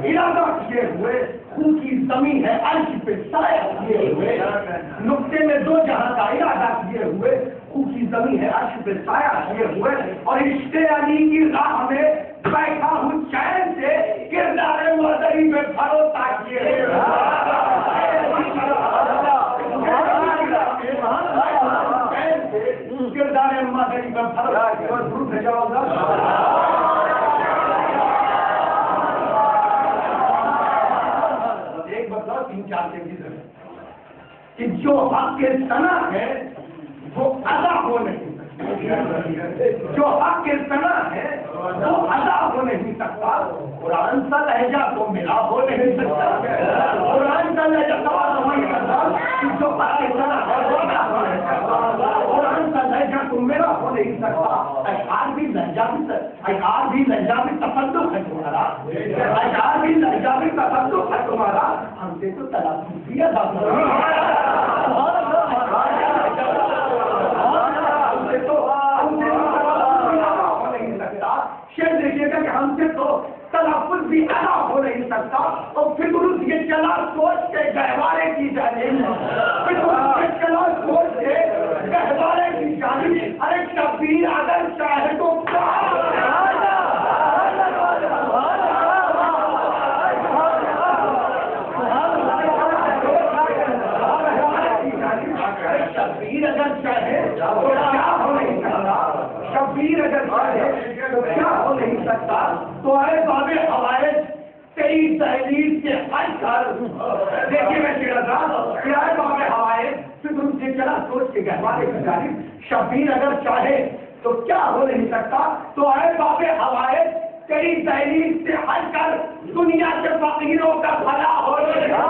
ارادہ کیے ہوئے، خون کی زمین ہے عرش پہ سایہ کیے ہوئے، نقطے میں دو جہاں کا ارادہ کیے ہوئے، خون کی زمین ہے عرش پہ سایہ کیے ہوئے، اور عشق علی کی راہ میں بیٹھا ہوں چین سے، کردار مادری میں بھروسہ کیے ہوئے، کردار مادری میں بھروسہ کیے ہوئے، ضرور بھیجا ہوگا۔ تین چار چیزیں ہیں کہ جو حق کے ثنا ہے وہ ادا ہو نہیں سکتا، جو حق کے ثنا ہے وہ ادا ہو نہیں سکتا۔ قرآن کا لہجہ تو ملا ہو نہیں سکتا، قرآن کا لہجہ سوال نہیں کرتا کہ جو حق کے ثنا ہے وہ ادا ہو نہیں سکتا، قرآن کا لہجہ تو میرا ہو نہیں سکتا۔ اشعار بھی لہجہ بھی تفضل ہے تمہارا، اشعار بھی لہجہ بھی تفضل ہے تمہارا، ہم سے تو تلفظ بھی ادا دیکھیے گا کہ ہم سے تو تلفظ بھی ادا ہو نہیں سکتا، اور فکر یہ چلا سوچ کے گہوارے کی جانب، چلا سوچ کے گہوارے کی جانب، ارے شبیر اگر چاہے تو شبیر اگر چاہے تو کیا ہو نہیں سکتا، شبیر اگر چاہے تو کیا ہو نہیں سکتا۔ تو اے باب حوائج تیری تحریر سے ہٹ کر دیکھیے میں چڑھا تھا کہ اے باب حوائج فکر سے چلا سوچ کے گہوارے کی جانب، شبیر اگر چاہے تو کیا ہو نہیں سکتا۔ تو اے باب حوائج تیری تحریر سے ہٹ کر دنیا کے فقیروں کا بھلا ہو نہیں سکتا۔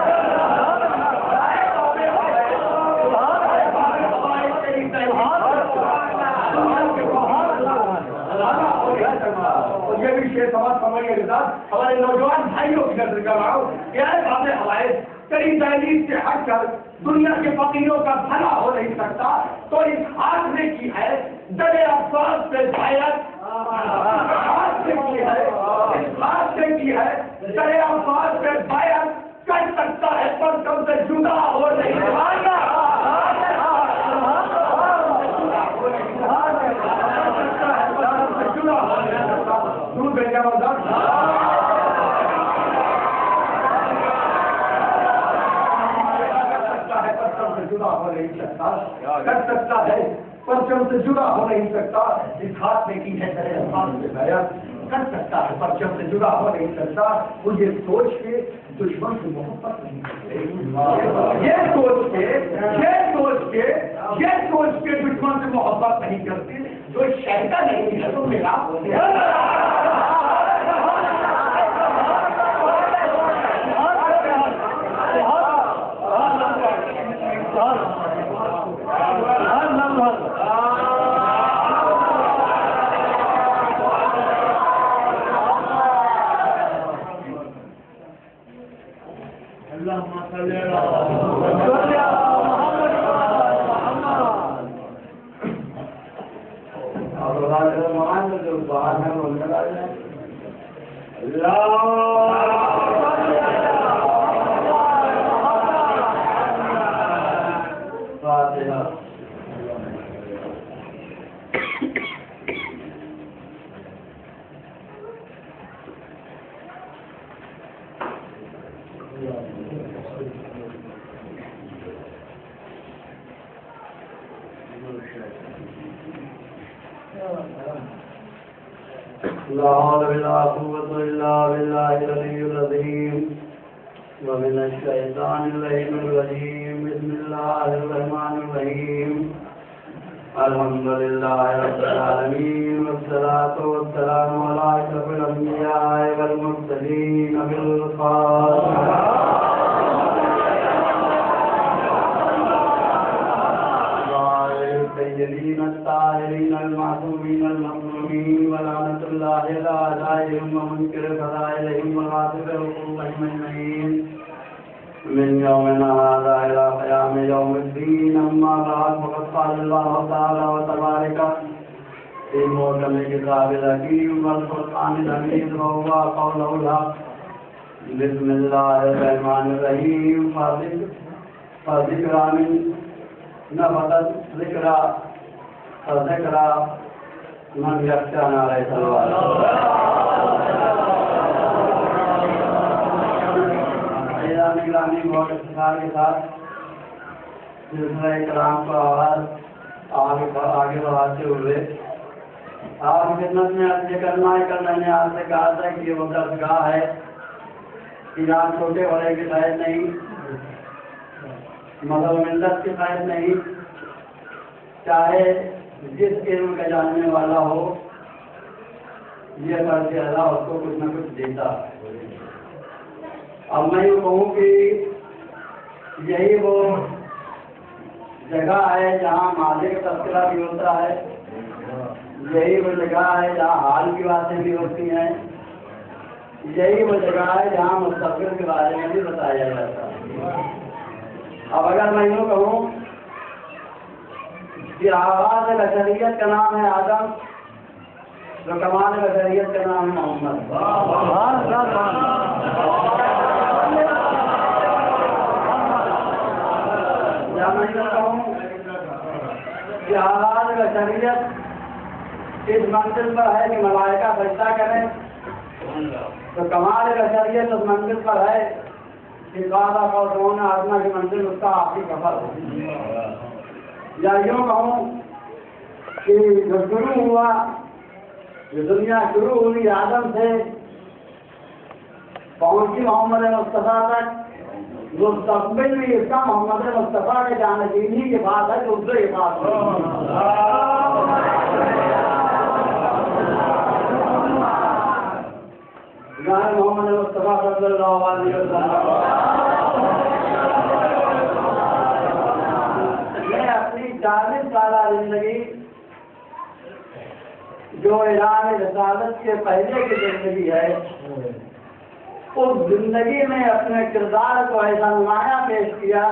یہ بھی شیخ سماج سمجھنے کے ساتھ ہمارے نوجوان بھائیوں کی نظر کر رہا ہوں کہ اے باب حوائج تیری تحریر سے ہٹ کر دنیا کے فقیروں کا بھلا ہو نہیں سکتا۔ تو اس ہاتھ نے کی ہے در افسوس سے بیعت، ہاتھ سے کی ہے، اس ہاتھ سے کی ہے در افسوس سے بیعت، کر سکتا ہے پر کم سے جدا ہو نہیں سکتا۔ کر سکتا ہے پرچم سے جدا ہو نہیں سکتا، اس ہاتھ میں کی ہے در افسوس سے بیعت، کر سکتا ہے پرچم سے جدا ہو نہیں سکتا۔ وہ یہ سوچ کے دشمن سے محبت نہیں کرتے، یہ سوچ کے دشمن سے محبت نہیں کرتے، جو شہدا نہیں ہے تو میرا ہوتے ہیں۔ لا حول ولا قوة إلا بالله العلي العظيم ومن الشيطان اللعين الرجيم بسم الله الرحمن الرحيم الحمد لله رب العالمين والصلاة والسلام على أشرف الأنبياء والمرسلين بالخاتمة السيدين الطاهرين المعصومين المظلومين ولعنة الله على أعدائهم ومنكر فضائلهم وغافل حقوقهم أجمعين من يومنا هذا إلى قيام يوم الدين. أما بعد فقد قال الله تعالى وتبارك في محكم الكتاب الحكيم والفرقان الحميد وهو قوله الحق بسم اللہ الرحمن الرحیم فذکر من نفذ ذکر فذکر من یخشی نعرہ صلوات نگرانی بہت اختصار کے ساتھ سلسلہ کلام کا آواز آگے بڑھاتے ہوئے آپ خدمت میں عرض کرنا ہے کل میں نے آپ سے کہا تھا کہ یہ وہ درسگاہ ہے کہ یہاں چھوٹے بڑے کی قید نہیں، مذہب ملت کی قید نہیں، چاہے جس علم کا جاننے والا ہو یہ فرض اللہ اس کو کچھ نہ کچھ دیتا ہے۔ اب میں یہ کہوں کہ یہی وہ جگہ ہے جہاں ماضی کا تذکرہ بھی ہوتا ہے، یہی وہ جگہ ہے جہاں حال کی باتیں بھی ہوتی ہیں، یہی وہ جگہ ہے جہاں مستقبل کے بارے میں بھی بتایا جاتا ہے۔ اب اگر میں یوں کہوں کہ آغاز بشریت کا نام ہے آدم، تو کمال بشریت کا نام ہے محمد۔ یا میں یوں کہوں کہ آغاز بشریت اس منزل پر ہے کہ ملائکہ سجدہ کریں، تو کمال بشریت اس منزل پر ہے کہ قاعدہ قوسون ادنیٰ کی منزل اس کا آخری سفر ہو۔ یا یوں کہوں کہ جو شروع ہوا، جو دنیا شروع ہوئی آدم سے پہنچی محمد مصطفیٰ تک، مستقبل میں اس کا محمد مصطفیٰ کے جانشینی کے بعد ہے تو دوسرے کے بعد محمد مصطفیٰ صلی اللہ علیہ وسلم میں اپنی 40 سالہ زندگی جو اعلان رسالت کے پہلے کی زندگی ہے، اس زندگی میں اپنے کردار کو ایسا نمایاں پیش کیا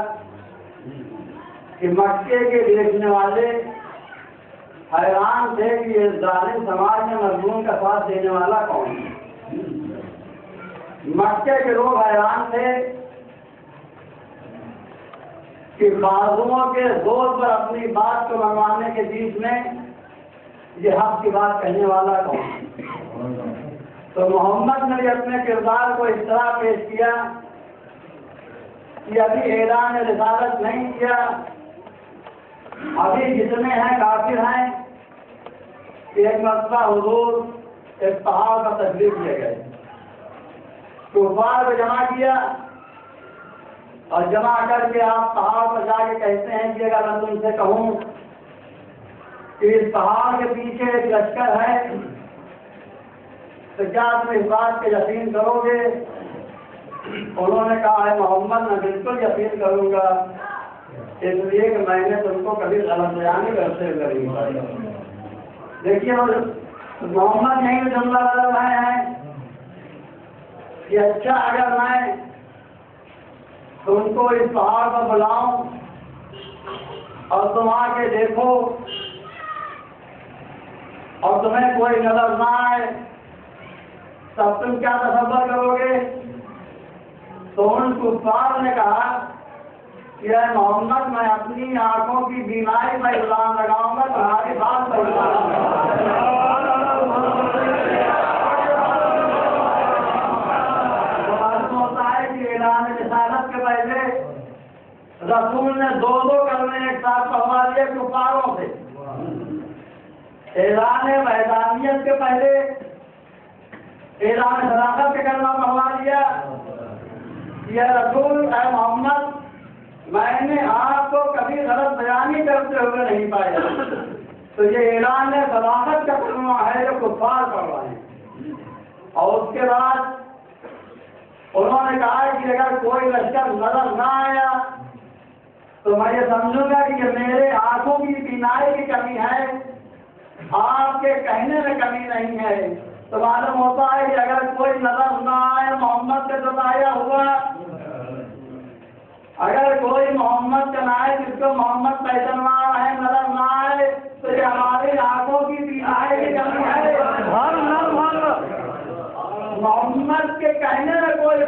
کہ مکے کے دیکھنے والے حیران تھے کہ یہ ظالم سماج میں مضمون کا ساتھ دینے والا کون ہے۔ مکے کے لوگ حیران تھے کہ بازوؤں کے زور پر اپنی بات کو منوانے کے بیچ میں یہ حق کی بات کہنے والا کون ہے۔ تو محمد نے بھی اپنے کردار کو اس طرح پیش کیا کہ ابھی اعلان رسالت نہیں کیا، ابھی جتنے ہیں کافر ہیں، ایک مرتبہ حضور ایک پہاڑ کا تشریف لے گئے، کفار کو جمع کیا اور جمع کر کے آپ پہاڑ پر جا کے کہتے ہیں کہ اگر میں تم سے کہوں کہ اس پہاڑ کے پیچھے ایک لشکر ہے تو کیا تم اس بات پہ یقین کرو گے؟ انہوں نے کہا ہے محمد میں بالکل یقین کروں گا، اس لیے کہ میں نے تم کو کبھی غلط بیانی کرتے ہوئے۔ دیکھیے محمد یہیں جملہ بدل رہے ہیں کہ اچھا اگر میں تم کو اس پہاڑ پر بلاؤں اور تم آ کے دیکھو اور تمہیں کوئی نظر نہ آئے تب تم کیا تصور کرو گے؟ تو ان کفار نے کہا کہ اے محمد میں اپنی آنکھوں کی بیماری پر الزام لگاؤں گا، تمہاری بات پر الزام اعلان رسالت کے پہلے رسول نے دو کلمے ایک ساتھ پڑھوا دیے کفاروں سے۔ اعلان وحدانیت کے پہلے اعلان صداقت کا کلمہ پڑھوا دیا، یہ رسول اے محمد میں نے آپ کو کبھی غلط بیانی کرتے ہوئے نہیں پایا، تو یہ اعلان صداقت کا کلمہ ہے جو کفار پڑھ رہے ہیں۔ اور اس کے بعد انہوں نے کہا کہ اگر کوئی لشکر نظر نہ آیا تو میں یہ سمجھوں گا کہ یہ میرے آنکھوں کی بینائی کی کمی ہے، آپ کے کہنے میں کمی نہیں ہے۔ تو معلوم ہوتا ہے کہ اگر کوئی نظر نہ آئے محمد سے بتایا ہوا، اگر کوئی محمد کا نہ آئے جس کو محمد پہچانوا ہے نظر نہ آئے تو یہ ہماری آنکھوں کی بینائی کی کمی ہے۔ محمد کے کہنے میں کوئی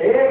1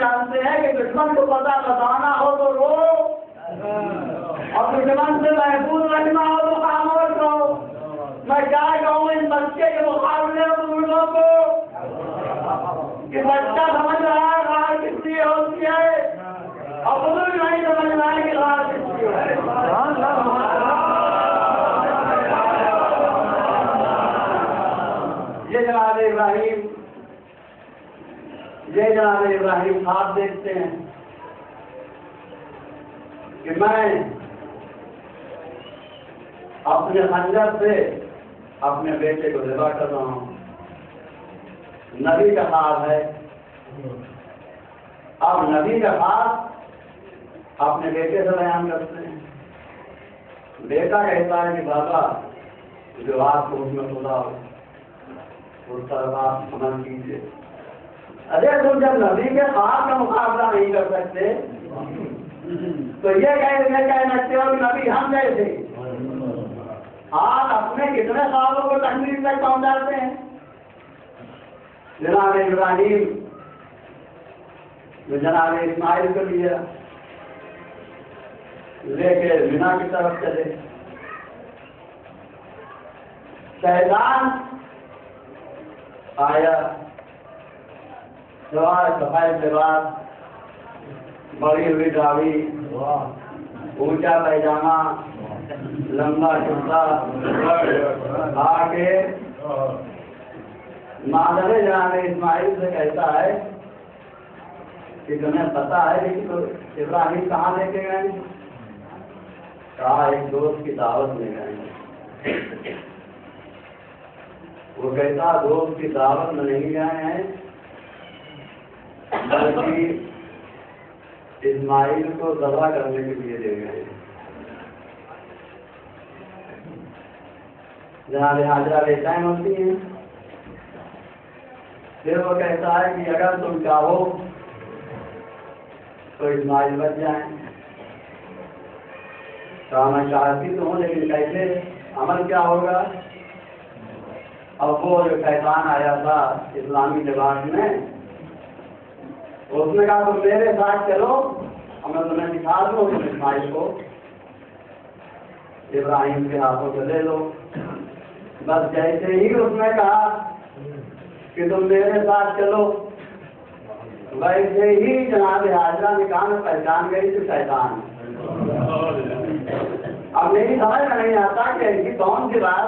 جانتے ہیں کہ دشمن کو پتہ بتانا ہو تو رو، اور دشمن سے محفوظ رکھنا ہو تو خاموش ہو۔ میں کیا کہوں اس بچے کے مقابلے میں بزرگوں کو کہ بچہ سمجھ رہا ہے راہ کس لیے ہوتی ہے، اور بزرگ نہیں سمجھ رہا ہے کہ راہ کس لیے ہوتی ہے۔ یہ جناب ابراہیم خواب دیکھتے ہیں کہ میں اپنے خنجر سے اپنے بیٹے کو ذبح کر رہا ہوں۔ نبی کا خواب ہے۔ اب نبی کا خواب اپنے بیٹے سے بیان کرتے ہیں۔ بیٹا کہتا ہے کہ بابا جو آپ کو اس میں خدا ہو اس طرف آپ عمل کیجیے۔ ارے تم جب نبی کے خواب کا مقابلہ نہیں کر سکتے تو یہ کہہ سکتے ہو کہ نبی ہم جیسے آپ اپنے کتنے خوابوں کو تکلیف تک پہنچاتے ہیں۔ جناب ابراہیم جناب اسماعیل کو لیا، لے کے مینا کی طرف چلے۔ شیطان آیا، سوائے صفائی سے بات، بڑی ہوئی داڑھی، اونچا پیجامہ، لمبا کرتا، آ کے مادر جناب اسماعیل سے کہتا ہے کہ تمہیں پتا ہے کہ ابراہیم کہاں لے کے گئے؟ کہا ایک دوست کی دعوت لے گئے۔ وہ کہتا دوست کی دعوت میں نہیں گئے ہیں بلکہ اسماعیل کو ذبح کرنے کے لیے لے گئے ہیں۔ جناب حاجرہ بے چین ہوتی ہیں۔ پھر وہ کہتا ہے کہ اگر تم چاہو تو اسماعیل بچ جائیں۔ کہا میں چاہتی تو ہوں لیکن کیسے، عمل کیا ہوگا؟ اب وہ جو شیطان آیا تھا اسلامی لباس میں، اس نے کہا تم میرے ساتھ چلو اور میں تمہیں دکھا دوں اسماعیل کو ابراہیم کے ہاتھوں سے لے لو۔ بس جیسے ہی اس نے کہا کہ تم میرے ساتھ چلو، ویسے ہی جناب حاجرہ نے کہا میں پہچان گئی تو شیطان۔ اب میری سمجھ میں نہیں آتا کہ ایسی کون سی بات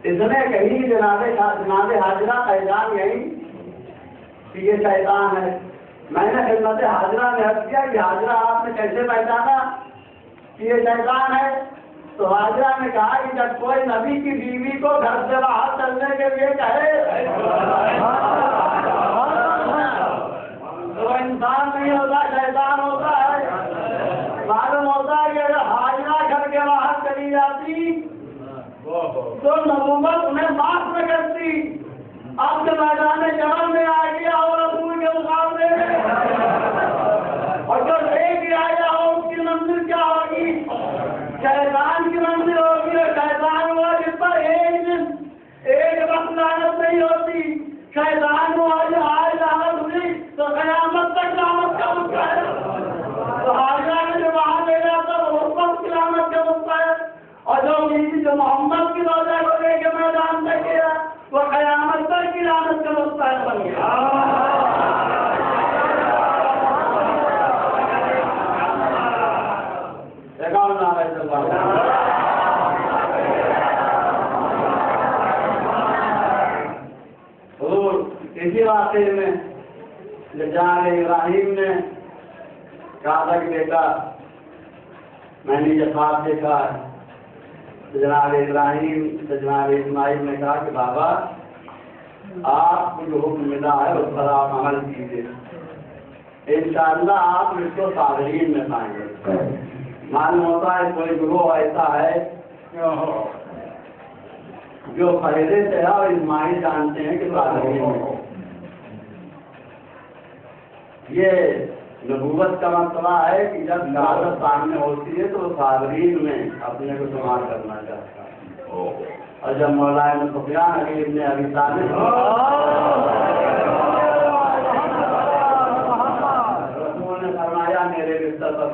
اس نے کہیں جناب حاجرہ پہچان گئی کہ یہ شیطان ہے۔ میں نے خدمت حاجرہ میں عرض کیا کہ حاجرہ آپ نے کیسے پہچانا کہ یہ شیطان ہے؟ تو حاجرہ نے کہا کہ جب کوئی نبی کی بیوی کو گھر سے باہر چلنے کے لیے کہے تو انسان نہیں ہوتا، شیطان ہوتا ہے۔ معلوم ہوتا ہے کہ اگر حاجرہ گھر کے باہر چلی جاتی تو نبوت انہیں معاف نہ کرتی۔ اب جب میدان جنگ میں آ گیا اور رسول کے مقابلے میں، اور جو ایک ہی آیا ہو اس کی منزل کیا ہوگی؟ شیطان کی منزل ہوگی۔ اور شیطان ہوا جس پر ایک دن ایک وقت لعنت نہیں ہوتی، شیطان ہوا جو آج لعنت ہوئی تو قیامت تک لعنت کا مدعا ہے۔ تو حاجرہ نے جو وہاں لے جاتا وہ وقت کی لعنت کا مدعا ہے، اور جو محمد کی روزہ کو لے کے میدان میں گیا وہ قیامت تک کی لعنت کا مستحق بن گیا۔ اسی واقعے میں جناب ابراہیم نے کہا تھا کہ بیٹا میں نے یہ خواب دیکھا ہے، جناب ابراہیم سے جناب اسماعیل نے کہا کہ بابا آپ کو جو حکم ملا ہے اس پر آپ عمل کیجیے، انشاءاللہ آپ اس کو صابرین میں پائیں گے۔ معلوم ہوتا ہے کوئی گروہ ایسا ہے جو پہلے سے ہے اور اسماعیل جانتے ہیں کہ صابرین میں یہ نبوت کا مسئلہ ہے کہ جب شہادت سامنے ہوتی ہے تو صابرین میں اپنے کو شمار کرنا چاہتا ہے۔ اور جب مولانا سفیان علی ابن ابی طالب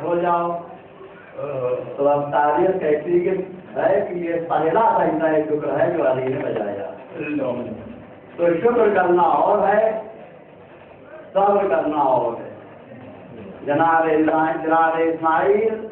ہو جاؤ. تو اب تاریخ کہتی ہے کہ یہ پہلا سجدہ شکر ہے جو علی نے بجایا. تو شکر کرنا اور ہے، صبر کرنا اور ہے. جناب اسماعیل